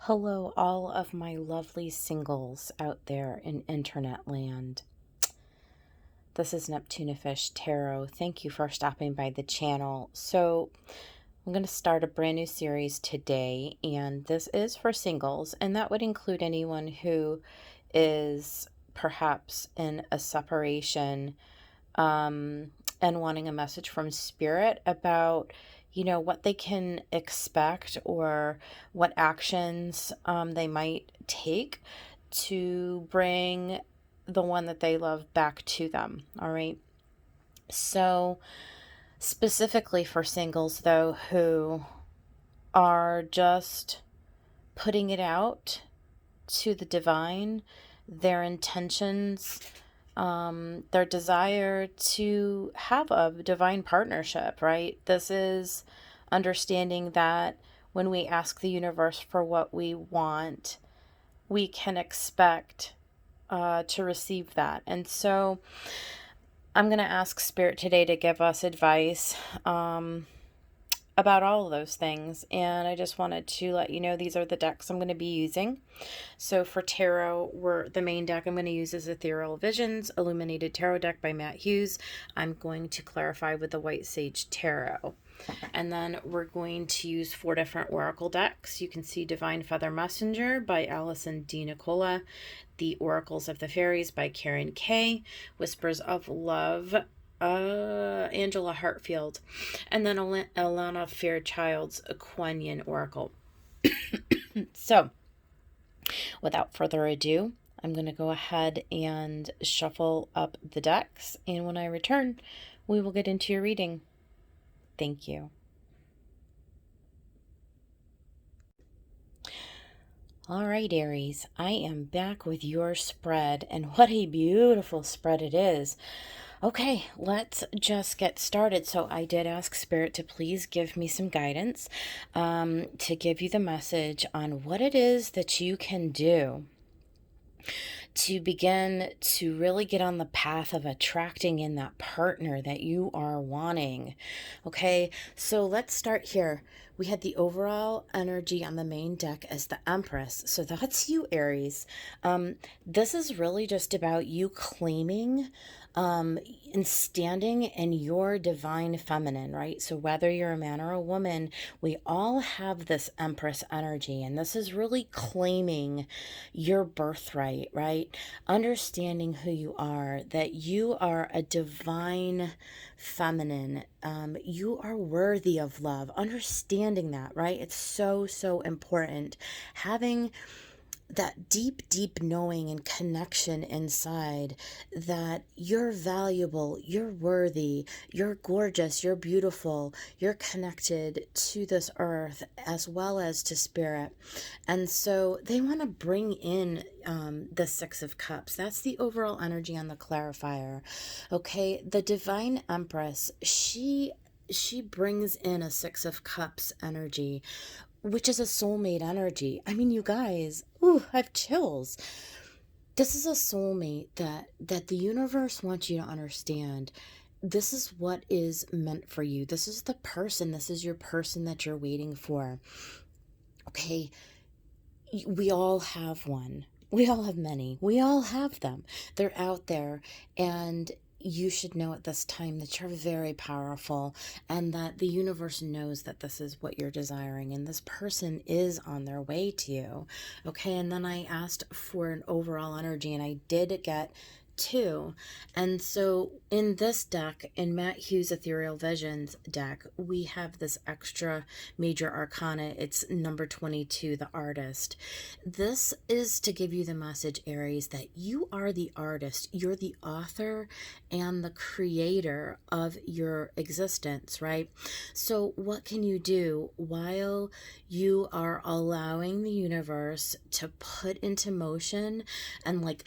Hello, all of my lovely singles out there in internet land. This is Neptunifish Tarot. Thank you for stopping by the channel. So, I'm going to start a brand new series today, and this is for singles, and that would include anyone who is perhaps in a separation and wanting a message from spirit about what they can expect or what actions they might take to bring the one that they love back to them. All right. So specifically for singles, though, who are just putting it out to the divine, their intentions, their desire to have a divine partnership, right? This is understanding that when we ask the universe for what we want, we can expect to receive that. And so I'm going to ask Spirit today to give us advice about all of those things. And I just wanted to let you know these are the decks I'm going to be using. So for tarot, the main deck I'm going to use is Ethereal Visions, Illuminated Tarot deck by Matt Hughes. I'm going to clarify with the White Sage Tarot. And then we're going to use 4 different oracle decks. You can see Divine Feather Messenger by Alison, DeNicola, The Oracles of the Fairies by Karen K, Whispers of Love, Angela Hartfield, and then Alana Fairchild's Kuan Oracle. So, without further ado, I'm going to go ahead and shuffle up the decks, and when I return, we will get into your reading. Thank you. All right, Aries, I am back with your spread, and what a beautiful spread it is. Okay, let's just get started. So I did ask Spirit to please give me some guidance, to give you the message on what it is that you can do to begin to really get on the path of attracting in that partner that you are wanting. Okay, so let's start here. We had the overall energy on the main deck as the Empress. So that's you, Aries. This is really just about you claiming and standing in your divine feminine, right? So whether you're a man or a woman, we all have this Empress energy, and this is really claiming your birthright, right? Understanding who you are, that you are a divine feminine. You are worthy of love. Understanding that, right? It's so, so important. Having that deep, deep knowing and connection inside that you're valuable, you're worthy, you're gorgeous, you're beautiful, you're connected to this earth as well as to spirit. And so they want to bring in the 6 of Cups. That's the overall energy on the clarifier. Okay, the Divine Empress, she brings in a 6 of Cups energy, which is a soulmate energy. I mean, you guys, I have chills. This is a soulmate that the universe wants you to understand. This is what is meant for you. This is the person. This is your person that you're waiting for. Okay, we all have one. We all have many. We all have them. They're out there, and you should know at this time that you're very powerful and that the universe knows that this is what you're desiring, and this person is on their way to you. Okay, and then I asked for an overall energy, and I did get 2. And so in this deck, in Matt Hughes Ethereal Visions deck, we have this extra major arcana. It's number 22, the Artist. This is to give you the message, Aries, that you are the artist. You're the author and the creator of your existence, right? So what can you do while you are allowing the universe to put into motion and like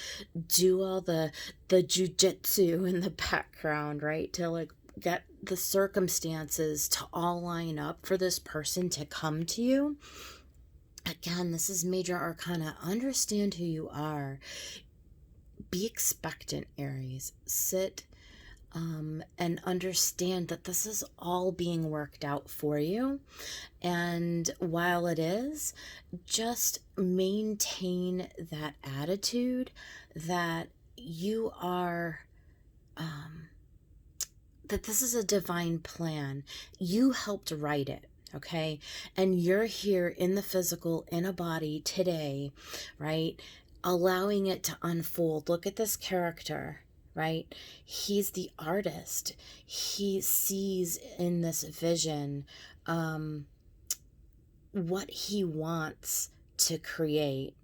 do all the jujitsu in the background, right? To like get the circumstances to all line up for this person to come to you. Again, this is major arcana. Understand who you are. Be expectant, Aries. Sit and understand that this is all being worked out for you. And while it is, just maintain that attitude that you are, that this is a divine plan. You helped write it. Okay. And you're here in the physical, in a body today, right? Allowing it to unfold. Look at this character, right? He's the artist. He sees in this vision what he wants to create.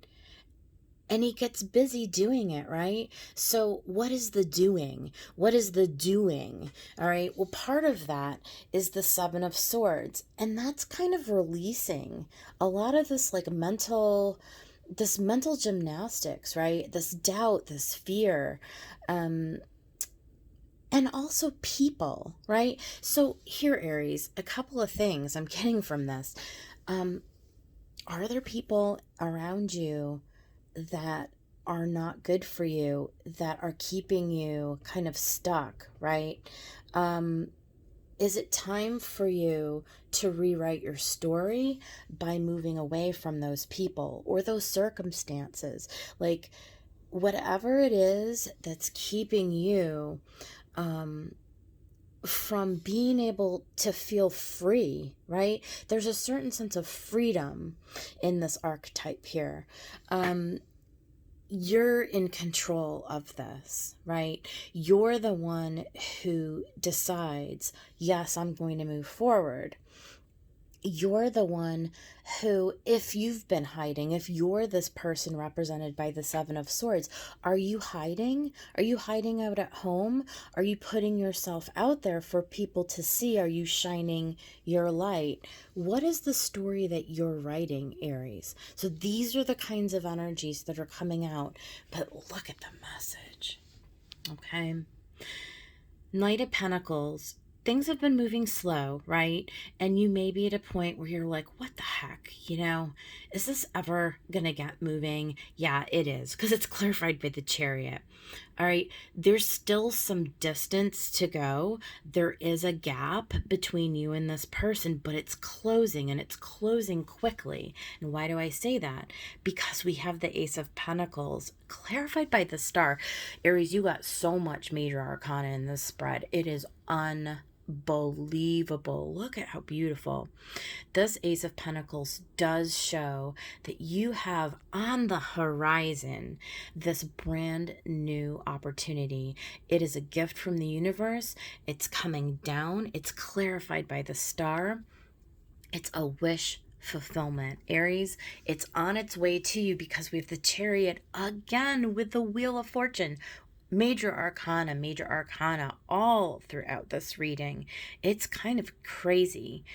And he gets busy doing it, right? So what is the doing? What is the doing? All right. Well, part of that is the Seven of Swords. And that's kind of releasing a lot of this this mental gymnastics, right? This doubt, this fear, and also people, right? So here, Aries, a couple of things I'm getting from this. Are there people around you that are not good for you, that are keeping you kind of stuck, right? Is it time for you to rewrite your story by moving away from those people or those circumstances? Like, whatever it is that's keeping you from being able to feel free, right? There's a certain sense of freedom in this archetype here. You're in control of this, right? You're the one who decides, yes, I'm going to move forward. You're the one who, if you've been hiding, if you're this person represented by the Seven of Swords, are you hiding? Are you hiding out at home? Are you putting yourself out there for people to see? Are you shining your light? What is the story that you're writing, Aries? So these are the kinds of energies that are coming out. But look at the message, okay? Knight of Pentacles. Things have been moving slow, right? And you may be at a point where you're like, what the heck? Is this ever going to get moving? Yeah, it is, because it's clarified by the Chariot. All right, there's still some distance to go. There is a gap between you and this person, but it's closing, and it's closing quickly. And why do I say that? Because we have the Ace of Pentacles clarified by the Star. Aries, you got so much major arcana in this spread. It is unbelievable. Look at how beautiful. This Ace of Pentacles does show that you have on the horizon this brand new opportunity. It is a gift from the universe. It's coming down. It's clarified by the Star. It's a wish fulfillment. Aries, it's on its way to you because we have the Chariot again with the Wheel of Fortune. Major arcana all throughout this reading. It's kind of crazy.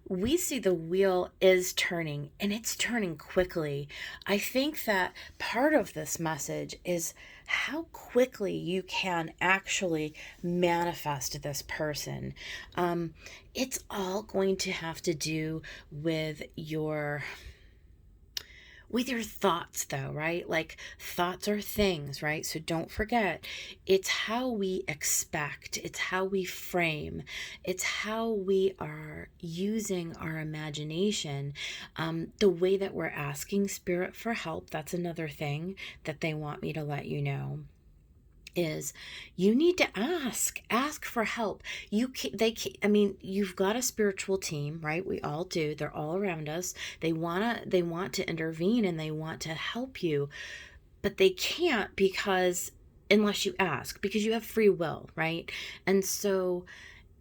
We see the wheel is turning, and it's turning quickly. I think that part of this message is how quickly you can actually manifest this person. It's all going to have to do with your thoughts, though, right? Like, thoughts are things, right? So don't forget, it's how we expect, it's how we frame, it's how we are using our imagination, the way that we're asking spirit for help. That's another thing that they want me to let you know. Is you need to ask for help. You've got a spiritual team, right? We all do. They're all around us. They want to intervene, and they want to help you, but they can't, because unless you ask, because you have free will, right? And so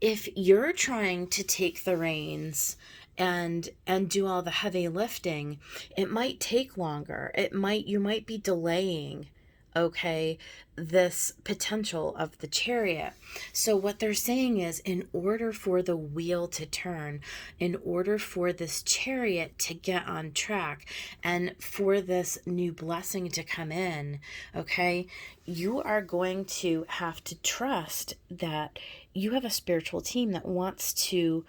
if you're trying to take the reins and do all the heavy lifting, it might take longer. You might be delaying, okay, this potential of the Chariot. So what they're saying is, in order for the wheel to turn, in order for this Chariot to get on track, and for this new blessing to come in, okay, you are going to have to trust that you have a spiritual team that wants to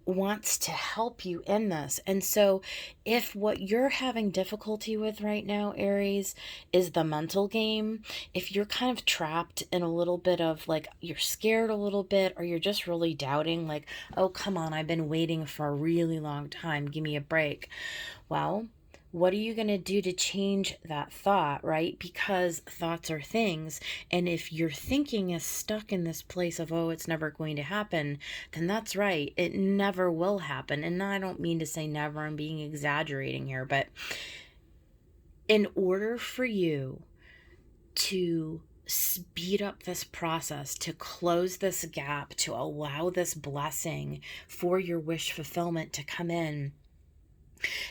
wants to help you in this. And so if what you're having difficulty with right now, Aries, is the mental game, if you're kind of trapped in a little bit of like, you're scared a little bit, or you're just really doubting, like, oh, come on, I've been waiting for a really long time, give me a break. Well, what are you going to do to change that thought, right? Because thoughts are things. And if your thinking is stuck in this place of, oh, it's never going to happen, then that's right. It never will happen. And I don't mean to say never, I'm being exaggerating here, but in order for you to speed up this process, to close this gap, to allow this blessing for your wish fulfillment to come in,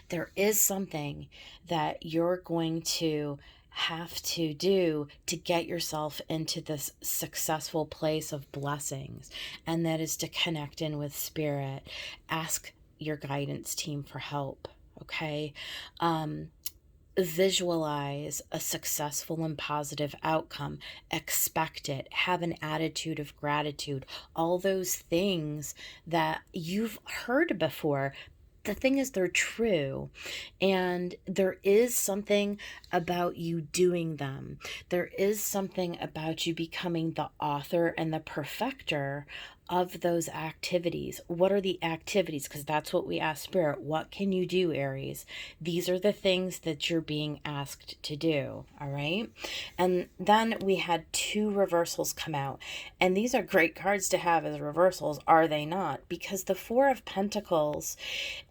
there is something that you're going to have to do to get yourself into this successful place of blessings, and that is to connect in with spirit. Ask your guidance team for help, okay? Visualize a successful and positive outcome. Expect it. Have an attitude of gratitude. All those things that you've heard before. The thing is, they're true, and there is something about you doing them. There is something about you becoming the author and the perfecter of those activities. What are the activities? Because that's what we ask Spirit. What can you do, Aries? These are the things that you're being asked to do. All right. And then we had 2 reversals come out. And these are great cards to have as reversals, are they not? Because the 4 of Pentacles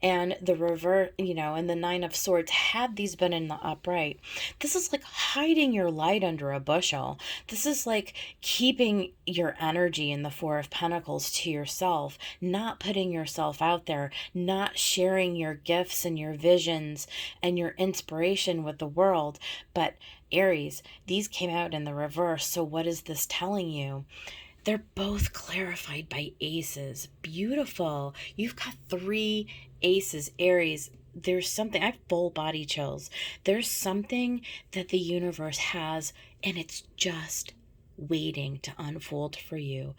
and the reverse, and the 9 of Swords, had these been in the upright, this is like hiding your light under a bushel. This is like keeping your energy in the 4 of Pentacles to yourself, not putting yourself out there, not sharing your gifts and your visions and your inspiration with the world. But Aries, these came out in the reverse. So what is this telling you? They're both clarified by aces. Beautiful. You've got 3 aces, Aries. There's something, I have full body chills. There's something that the universe has, and it's just waiting to unfold for you.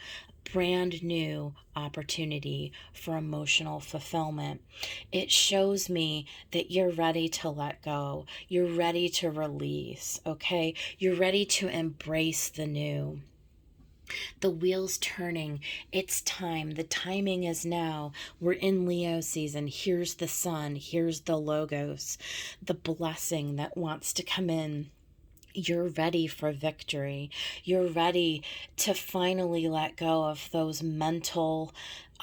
Brand new opportunity for emotional fulfillment. It shows me that you're ready to let go. You're ready to release, okay? You're ready to embrace the new. The wheel's turning. It's time. The timing is now. We're in Leo season. Here's the sun. Here's the logos, the blessing that wants to come in. You're ready for victory. You're ready to finally let go of those mental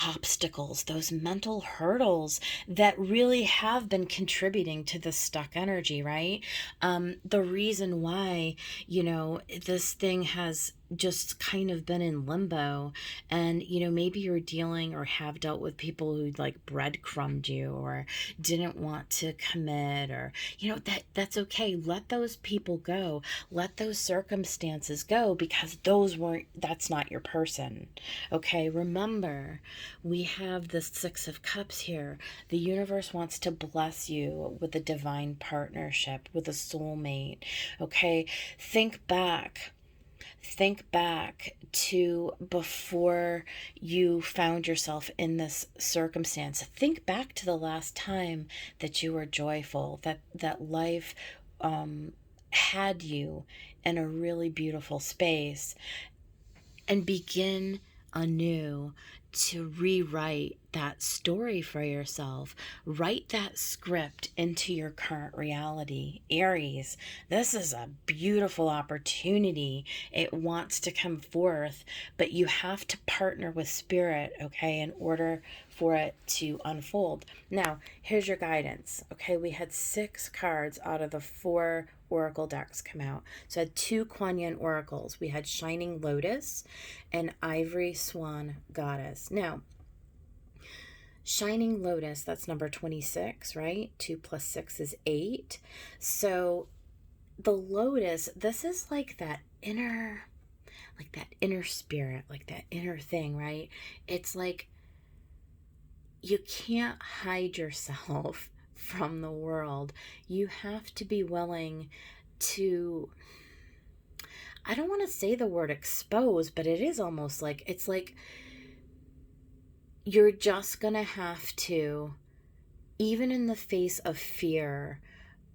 obstacles, those mental hurdles that really have been contributing to the stuck energy, right? The reason why, this thing has just kind of been in limbo, and maybe you're dealing or have dealt with people who like breadcrumbed you or didn't want to commit, or that's okay. Let those people go. Let those circumstances go, because that's not your person. Okay, remember, we have the 6 of Cups here. The universe wants to bless you with a divine partnership, with a soulmate. Okay, think back to before you found yourself in this circumstance. Think back to the last time that you were joyful, that life had you in a really beautiful space, and begin anew to rewrite that story for yourself. Write that script into your current reality. Aries, this is a beautiful opportunity. It wants to come forth, but you have to partner with spirit, okay, in order for it to unfold. Now, here's your guidance. Okay, we had 6 cards out of the 4 oracle decks come out. So I had 2 Kuan Yin oracles. We had Shining Lotus and Ivory Swan Goddess. Now, Shining Lotus, that's number 26, right? 2 plus 6 is 8. So the lotus, this is like that inner spirit, like that inner thing, right? It's like you can't hide yourself from the world. You have to be willing to, I don't want to say the word expose, but it is almost like, it's like you're just gonna have to, even in the face of fear,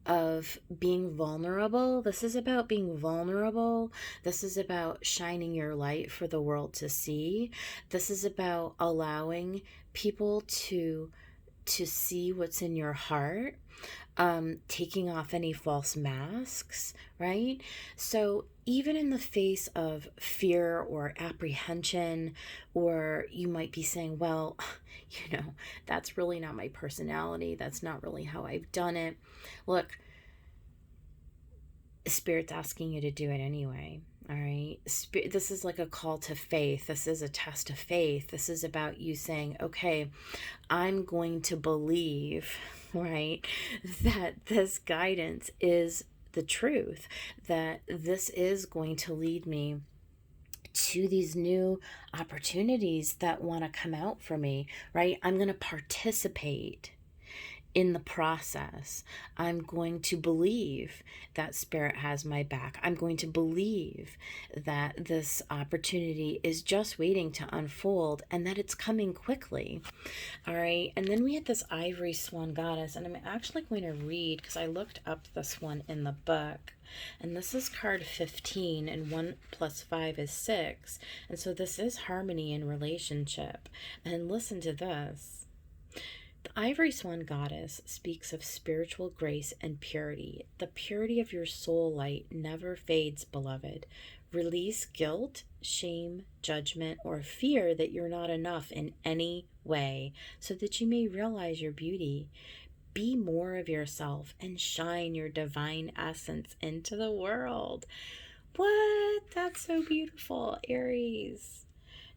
of being vulnerable. This is about being vulnerable. This is about shining your light for the world to see. This is about allowing people to see what's in your heart, taking off any false masks, right? So even in the face of fear or apprehension, or you might be saying, well, that's really not my personality. That's not really how I've done it. Look, Spirit's asking you to do it anyway. All right. This is like a call to faith. This is a test of faith. This is about you saying, okay, I'm going to believe, right, that this guidance is the truth, that this is going to lead me to these new opportunities that want to come out for me, right? I'm going to participate in the process. I'm going to believe that Spirit has my back. I'm going to believe that this opportunity is just waiting to unfold and that it's coming quickly. All right. And then we had this Ivory Swan Goddess, and I'm actually going to read, because I looked up this one in the book. And this is card 15, and 1 plus 5 is 6. And so this is harmony in relationship. And listen to this. The Ivory Swan Goddess speaks of spiritual grace and purity. The purity of your soul light never fades, beloved. Release guilt, shame, judgment, or fear that you're not enough in any way, so that you may realize your beauty. Be more of yourself and shine your divine essence into the world. What? That's so beautiful, Aries.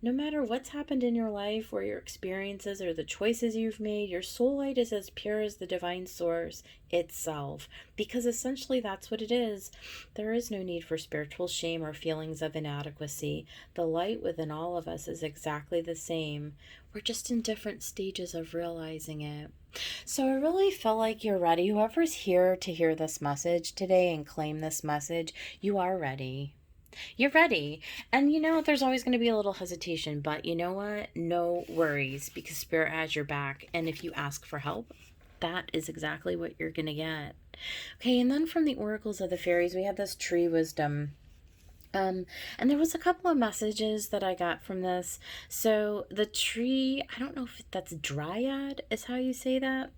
No matter what's happened in your life or your experiences or the choices you've made, your soul light is as pure as the divine source itself, because essentially that's what it is. There is no need for spiritual shame or feelings of inadequacy. The light within all of us is exactly the same. We're just in different stages of realizing it. So I really feel like you're ready. Whoever's here to hear this message today and claim this message, you are ready. You're ready. And there's always going to be a little hesitation, but you know what? No worries, because Spirit has your back. And if you ask for help, that is exactly what you're going to get. Okay, and then from the oracles of the fairies, we have this tree wisdom. And there was a couple of messages that I got from this. So the tree, I don't know if that's dryad is how you say that.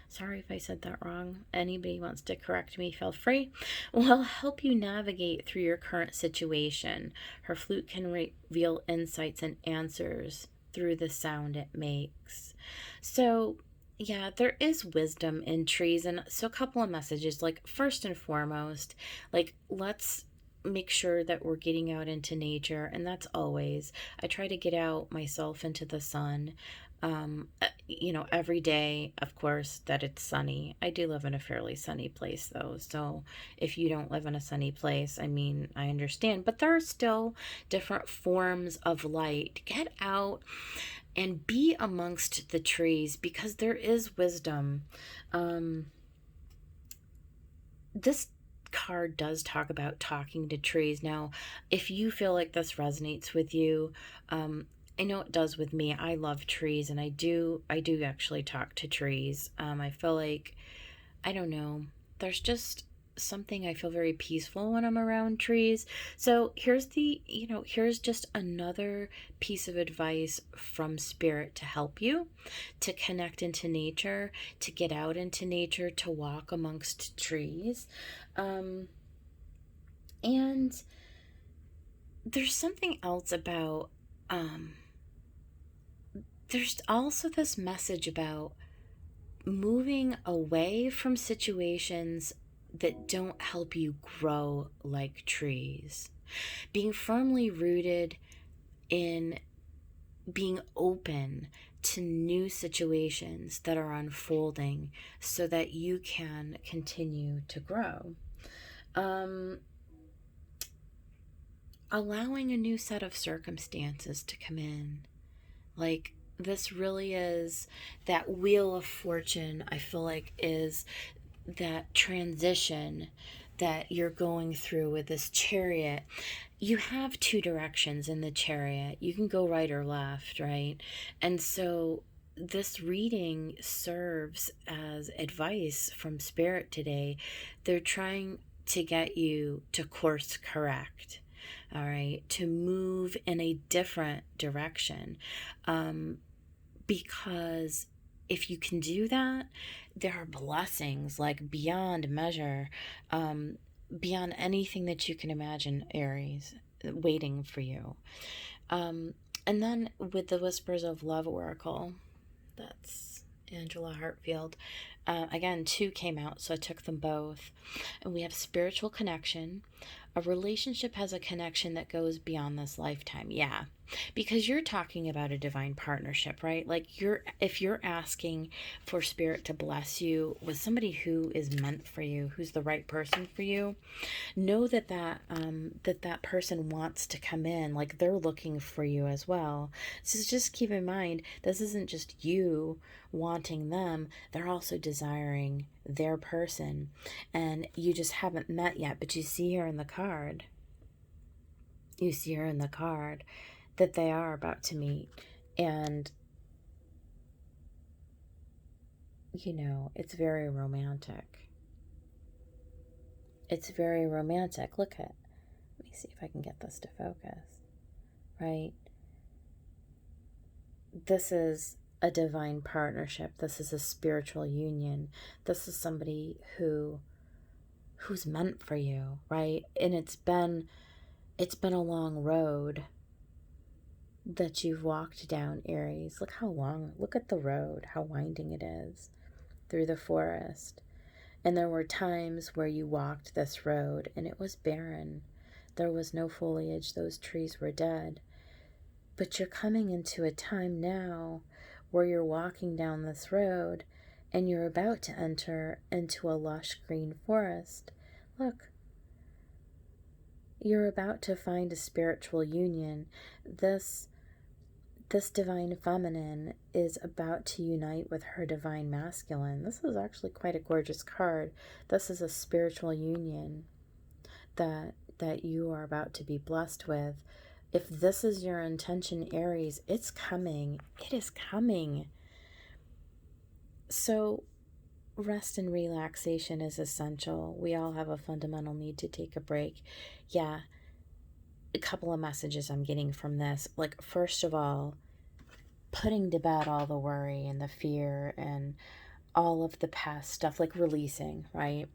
Sorry if I said that wrong. Anybody wants to correct me, feel free. Will help you navigate through your current situation. Her flute can reveal insights and answers through the sound it makes. So, yeah, there is wisdom in trees. And so a couple of messages, like first and foremost, like let's make sure that we're getting out into nature. And that's always, I try to get out myself into the sun. Every day, of course, that it's sunny. I do live in a fairly sunny place, though. So if you don't live in a sunny place, I mean, I understand. But there are still different forms of light. Get out and be amongst the trees, because there is wisdom. This card does talk about talking to trees. Now, if you feel like this resonates with you, I know it does with me. I love trees, and I do actually talk to trees. I feel like, I don't know, there's just something, I feel very peaceful when I'm around trees. So here's just another piece of advice from Spirit to help you to connect into nature, to get out into nature, to walk amongst trees. And there's something else about, there's also this message about moving away from situations that don't help you grow like trees. Being firmly rooted in being open to new situations that are unfolding so that you can continue to grow. Allowing a new set of circumstances to come in. Like, this really is that wheel of fortune, I feel like, is that transition that you're going through with this Chariot. You have two directions in the Chariot. You can go right or left, right? And so this reading serves as advice from Spirit today. They're trying to get you to course correct, all right, to move in a different direction. Because if you can do that, there are blessings like beyond measure, beyond anything that you can imagine, Aries, waiting for you. And then with the Whispers of Love Oracle, that's Angela Hartfield. Again, two came out, so I took them both. And we have spiritual connection. A relationship has a connection that goes beyond this lifetime. Yeah. Because you're talking about a divine partnership, right? Like if you're asking for Spirit to bless you with somebody who is meant for you, who's the right person for you, know that person wants to come in, like they're looking for you as well. So just keep in mind, this isn't just you wanting them, they're also desiring their person, and you just haven't met yet, but you see her in the card. You see her in the card that they are about to meet, and it's very romantic. It's very romantic. Let me see if I can get this to focus. Right? This is a divine partnership. This is a spiritual union. This is somebody who's meant for you, right? And it's been a long road that you've walked down, Aries. Look at the road, how winding it is through the forest. And there were times where you walked this road and it was barren. There was no foliage, those trees were dead. But you're coming into a time now where you're walking down this road and you're about to enter into a lush green forest. Look, you're about to find a spiritual union. This divine feminine is about to unite with her divine masculine. This is actually quite a gorgeous card. This is a spiritual union that you are about to be blessed with. If this is your intention, Aries, it's coming. It is coming. So rest and relaxation is essential. We all have a fundamental need to take a break. Yeah, a couple of messages I'm getting from this. Like, first of all, putting to bed all the worry and the fear and all of the past stuff, like releasing, right?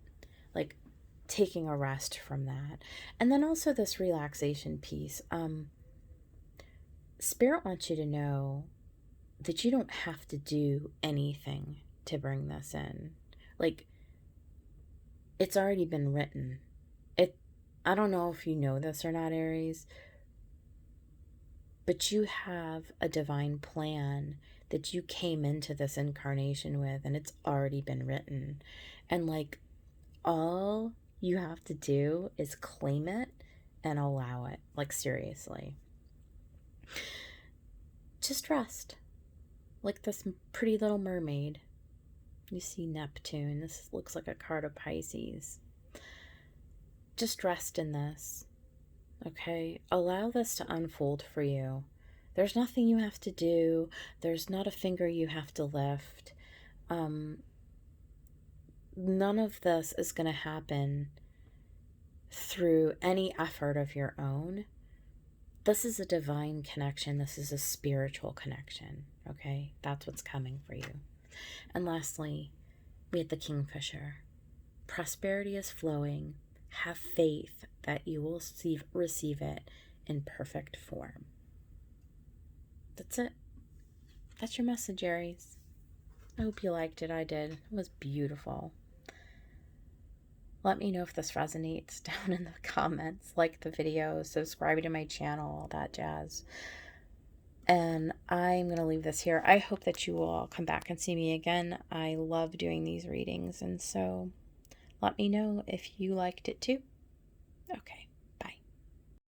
Like taking a rest from that. And then also this relaxation piece. Spirit wants you to know that you don't have to do anything to bring this in. Like, it's already been written. I don't know if you know this or not, Aries, but you have a divine plan that you came into this incarnation with, and it's already been written. And like, all you have to do is claim it and allow it. Like, seriously. Just rest. Like this pretty little mermaid. You see Neptune. This looks like a card of Pisces. Just rest in this. Okay? Allow this to unfold for you. There's nothing you have to do. There's not a finger you have to lift. None of this is going to happen through any effort of your own. This is a divine connection. This is a spiritual connection. Okay? That's what's coming for you. And lastly, we had the Kingfisher. Prosperity is flowing. Have faith that you will receive it in perfect form. That's it. That's your message, Aries. I hope you liked it. I did. It was beautiful. Let me know if this resonates down in the comments. Like the video, subscribe to my channel, all that jazz. And I'm going to leave this here. I hope that you will all come back and see me again. I love doing these readings, and so let me know if you liked it too. Okay.